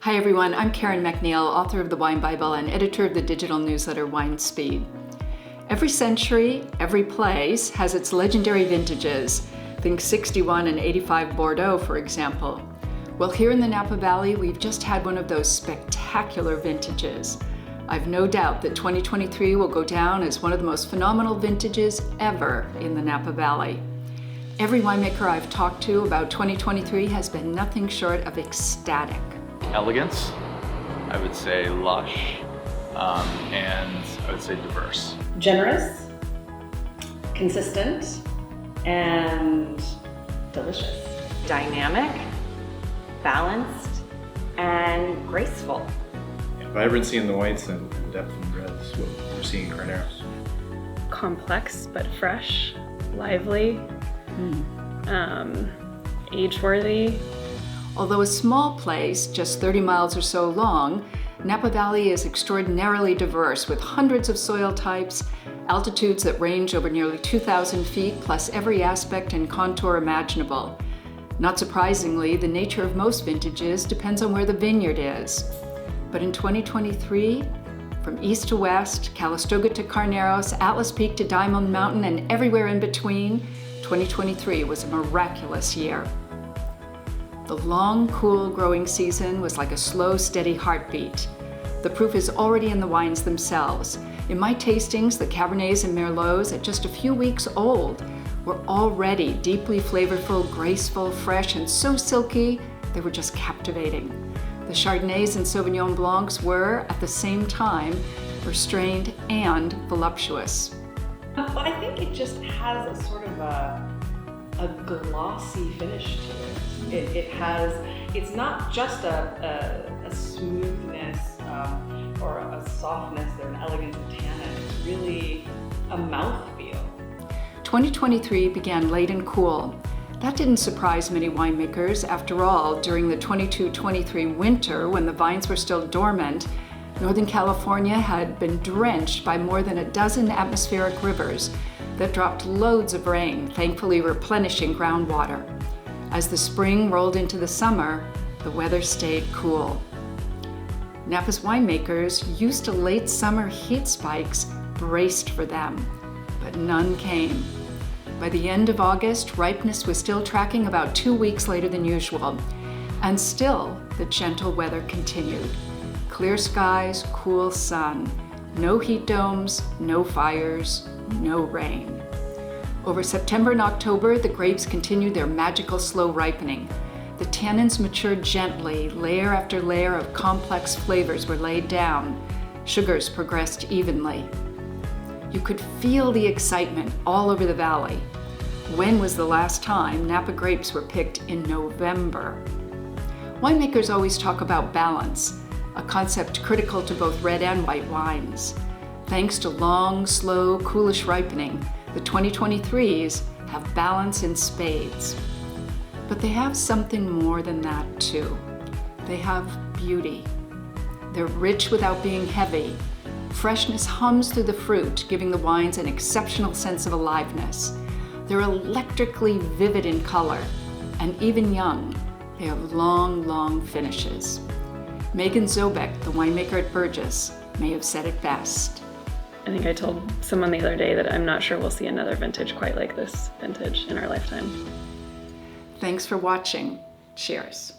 Hi everyone, I'm Karen MacNeil, author of the Wine Bible and editor of the digital newsletter Wine Speed. Every century, every place has its legendary vintages. Think 61 and 85 Bordeaux, for example. Well, here in the Napa Valley, we've just had one of those spectacular vintages. I've no doubt that 2023 will go down as one of the most phenomenal vintages ever in the Napa Valley. Every winemaker I've talked to about 2023 has been nothing short of ecstatic. Elegance, I would say lush, and I would say diverse. Generous, consistent, and delicious. Dynamic, balanced, and graceful. Vibrancy in the whites and depth in the reds, what we're seeing in Carneros. Complex but fresh, lively, age-worthy. Although a small place, just 30 miles or so long, Napa Valley is extraordinarily diverse with hundreds of soil types, altitudes that range over nearly 2,000 feet, plus every aspect and contour imaginable. Not surprisingly, the nature of most vintages depends on where the vineyard is. But in 2023, from east to west, Calistoga to Carneros, Atlas Peak to Diamond Mountain, and everywhere in between, 2023 was a miraculous year. The long, cool growing season was like a slow, steady heartbeat. The proof is already in the wines themselves. In my tastings, the Cabernets and Merlots, at just a few weeks old, were already deeply flavorful, graceful, fresh, and so silky, they were just captivating. The Chardonnays and Sauvignon Blancs were, at the same time, restrained and voluptuous. Well, I think it just has a sort of a glossy finish to it. It's not just a smoothness or a softness or an elegance of tannin. It's really a mouthfeel. 2023 began late and cool. That didn't surprise many winemakers. After all, during the 22-23 winter, when the vines were still dormant, Northern California had been drenched by more than a dozen atmospheric rivers that dropped loads of rain, thankfully replenishing groundwater. As the spring rolled into the summer, the weather stayed cool. Napa's winemakers, used to late summer heat spikes, braced for them, but none came. By the end of August, ripeness was still tracking about 2 weeks later than usual, and still the gentle weather continued. Clear skies, cool sun, no heat domes, no fires, no rain. Over September and October, the grapes continued their magical slow ripening. The tannins matured gently, layer after layer of complex flavors were laid down. Sugars progressed evenly. You could feel the excitement all over the valley. When was the last time Napa grapes were picked in November? Winemakers always talk about balance, a concept critical to both red and white wines. Thanks to long, slow, coolish ripening, the 2023s have balance in spades. But they have something more than that too. They have beauty. They're rich without being heavy. Freshness hums through the fruit, giving the wines an exceptional sense of aliveness. They're electrically vivid in color, and even young, they have long, long finishes. Megan Zobek, the winemaker at Burgess, may have said it best. I think I told someone the other day that I'm not sure we'll see another vintage quite like this vintage in our lifetime. Thanks for watching. Cheers.